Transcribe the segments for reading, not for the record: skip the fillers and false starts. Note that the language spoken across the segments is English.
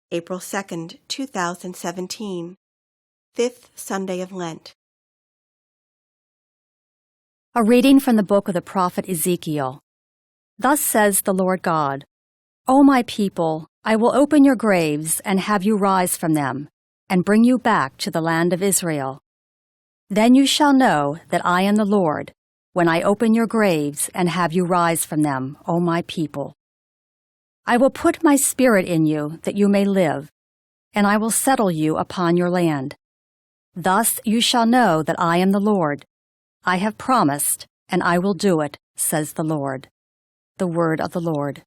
April 2nd, 2017, 5th Sunday of Lent. A reading from the book of the prophet Ezekiel. Thus says the Lord God, O my people, I will open your graves and have you rise from them, and bring you back to the land of Israel. Then you shall know that I am the Lord, when I open your graves and have you rise from them, O my people. I will put my spirit in you that you may live, and I will settle you upon your land. Thus you shall know that I am the Lord. I have promised, and I will do it, says the Lord. The word of the Lord.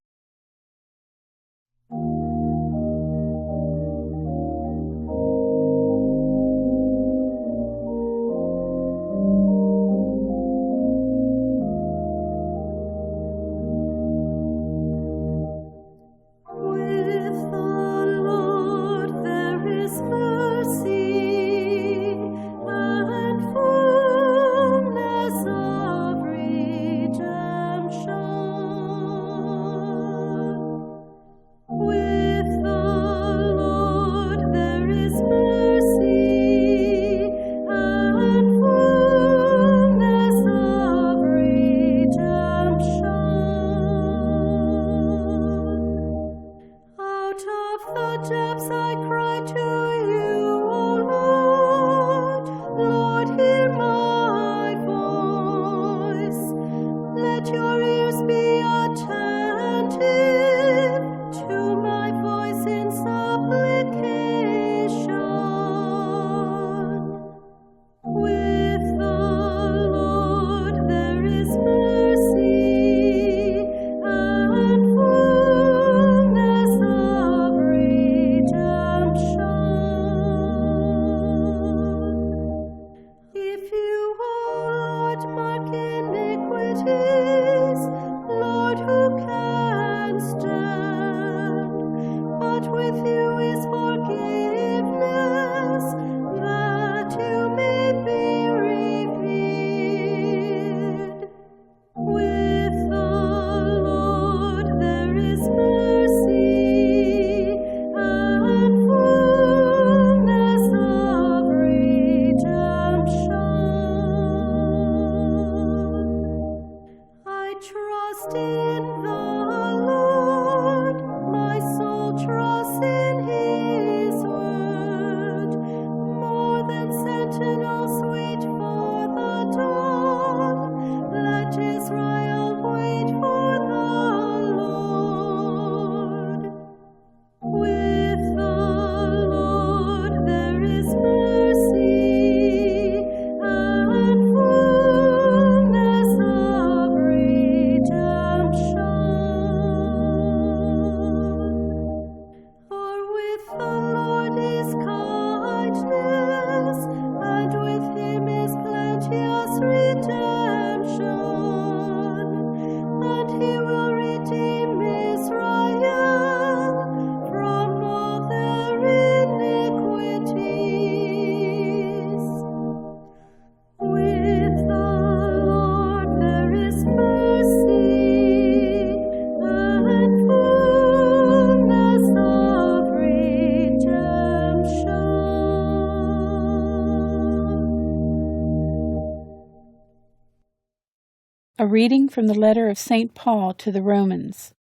A reading from the letter of St. Paul to the Romans.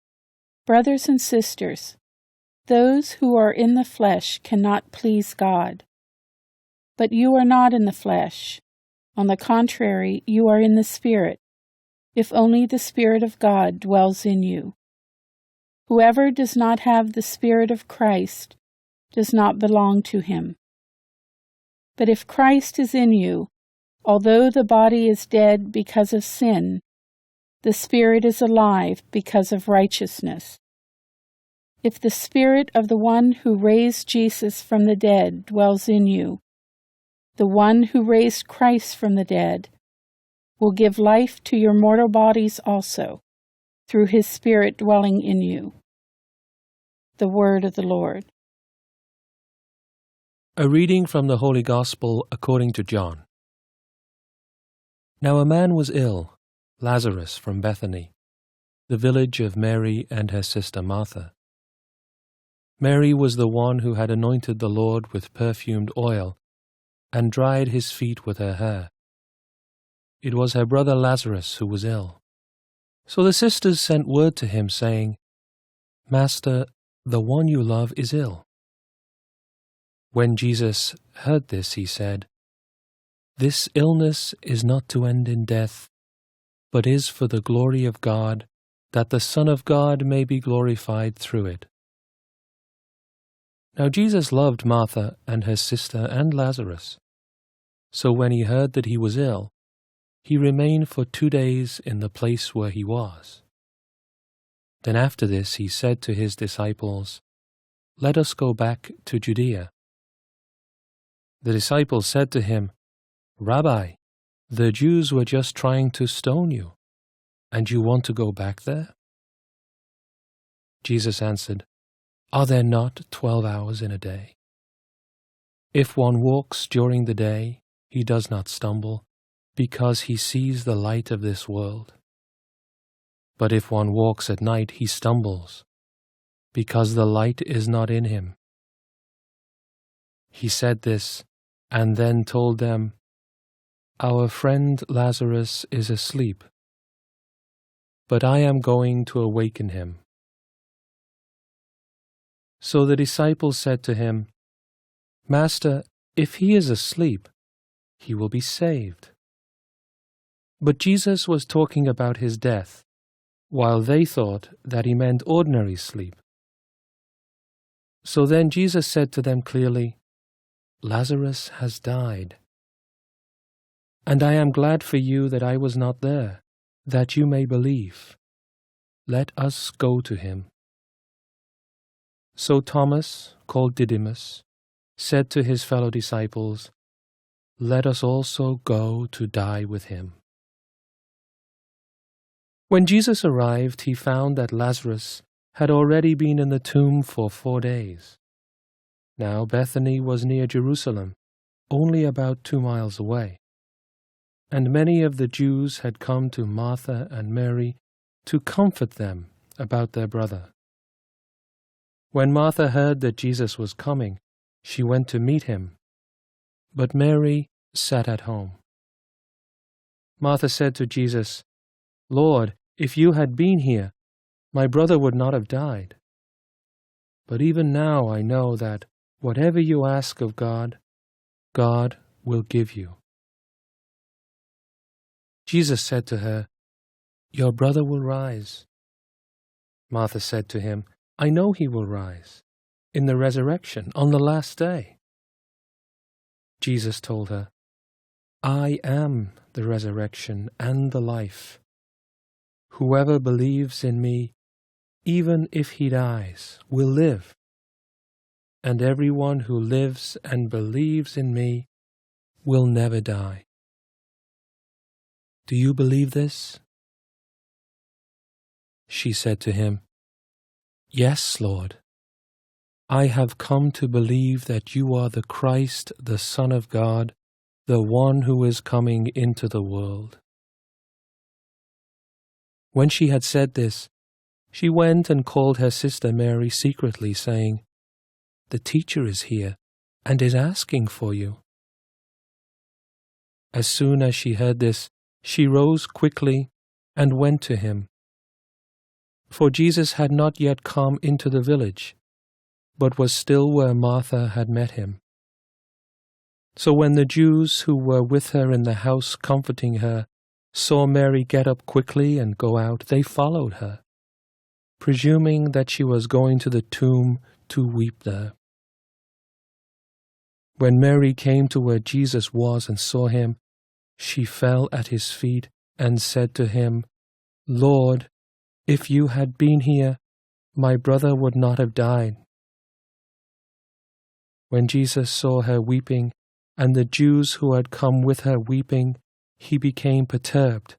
Brothers and sisters, those who are in the flesh cannot please God. But you are not in the flesh. On the contrary, you are in the Spirit, if only the Spirit of God dwells in you. Whoever does not have the Spirit of Christ does not belong to him. But if Christ is in you, although the body is dead because of sin, the Spirit is alive because of righteousness. If the Spirit of the one who raised Jesus from the dead dwells in you, the one who raised Christ from the dead will give life to your mortal bodies also, through his Spirit dwelling in you. The word of the Lord. A reading from the Holy Gospel according to John. Now a man was ill, Lazarus from Bethany, the village of Mary and her sister Martha. Mary was the one who had anointed the Lord with perfumed oil and dried his feet with her hair. It was her brother Lazarus who was ill. So the sisters sent word to him, saying, "Master, the one you love is ill." When Jesus heard this, he said, "This illness is not to end in death, but is for the glory of God, that the Son of God may be glorified through it." Now Jesus loved Martha and her sister and Lazarus. So when he heard that he was ill, he remained for 2 days in the place where he was. Then after this he said to his disciples, "Let us go back to Judea." The disciples said to him, "Rabbi, the Jews were just trying to stone you, and you want to go back there?" Jesus answered, "Are there not 12 hours in a day? If one walks during the day, he does not stumble, because he sees the light of this world. But if one walks at night, he stumbles, because the light is not in him." He said this, and then told them, "Our friend Lazarus is asleep, but I am going to awaken him." So the disciples said to him, "Master, if he is asleep, he will be saved." But Jesus was talking about his death, while they thought that he meant ordinary sleep. So then Jesus said to them clearly, "Lazarus has died. And I am glad for you that I was not there, that you may believe. Let us go to him." So Thomas, called Didymus, said to his fellow disciples, "Let us also go to die with him." When Jesus arrived, he found that Lazarus had already been in the tomb for 4 days. Now Bethany was near Jerusalem, only about 2 miles away, and many of the Jews had come to Martha and Mary to comfort them about their brother. When Martha heard that Jesus was coming, she went to meet him, but Mary sat at home. Martha said to Jesus, "Lord, if you had been here, my brother would not have died. But even now I know that whatever you ask of God, God will give you." Jesus said to her, "Your brother will rise." Martha said to him, "I know he will rise, in the resurrection, on the last day." Jesus told her, "I am the resurrection and the life. Whoever believes in me, even if he dies, will live. And everyone who lives and believes in me will never die. Do you believe this?" She said to him, "Yes, Lord. I have come to believe that you are the Christ, the Son of God, the one who is coming into the world." When she had said this, she went and called her sister Mary secretly, saying, "The teacher is here and is asking for you." As soon as she heard this, she rose quickly and went to him. For Jesus had not yet come into the village, but was still where Martha had met him. So when the Jews who were with her in the house comforting her saw Mary get up quickly and go out, they followed her, presuming that she was going to the tomb to weep there. When Mary came to where Jesus was and saw him, she fell at his feet and said to him, "Lord, if you had been here, my brother would not have died." When Jesus saw her weeping, and the Jews who had come with her weeping, he became perturbed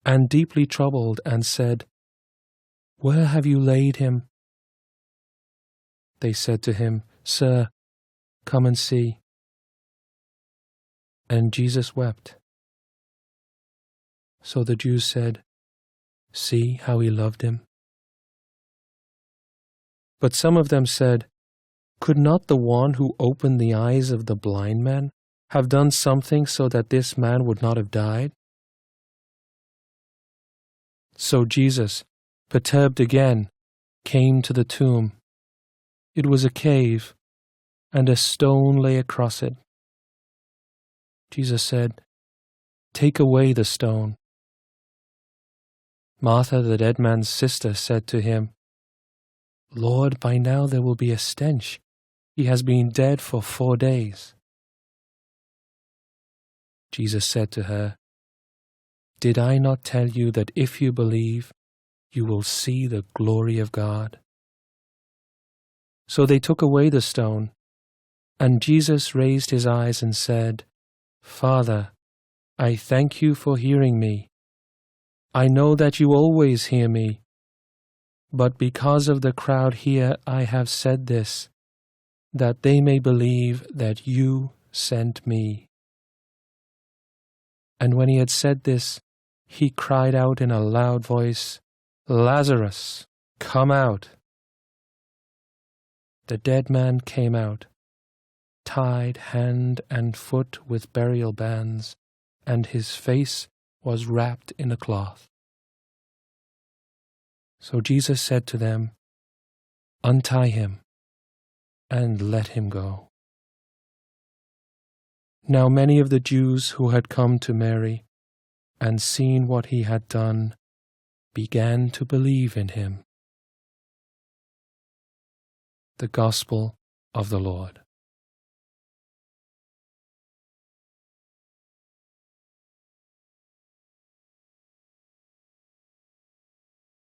and deeply troubled and said, "Where have you laid him?" They said to him, "Sir, come and see." And Jesus wept. So the Jews said, "See how he loved him." But some of them said, "Could not the one who opened the eyes of the blind man have done something so that this man would not have died?" So Jesus, perturbed again, came to the tomb. It was a cave, and a stone lay across it. Jesus said, "Take away the stone." Martha, the dead man's sister, said to him, "Lord, by now there will be a stench. He has been dead for 4 days." Jesus said to her, "Did I not tell you that if you believe, you will see the glory of God?" So they took away the stone, and Jesus raised his eyes and said, "Father, I thank you for hearing me. I know that you always hear me, but because of the crowd here I have said this, that they may believe that you sent me." And when he had said this, he cried out in a loud voice, "Lazarus, come out." The dead man came out, tied hand and foot with burial bands, and his face was wrapped in a cloth. So Jesus said to them, "Untie him and let him go." Now many of the Jews who had come to Mary and seen what he had done began to believe in him. The Gospel of the Lord.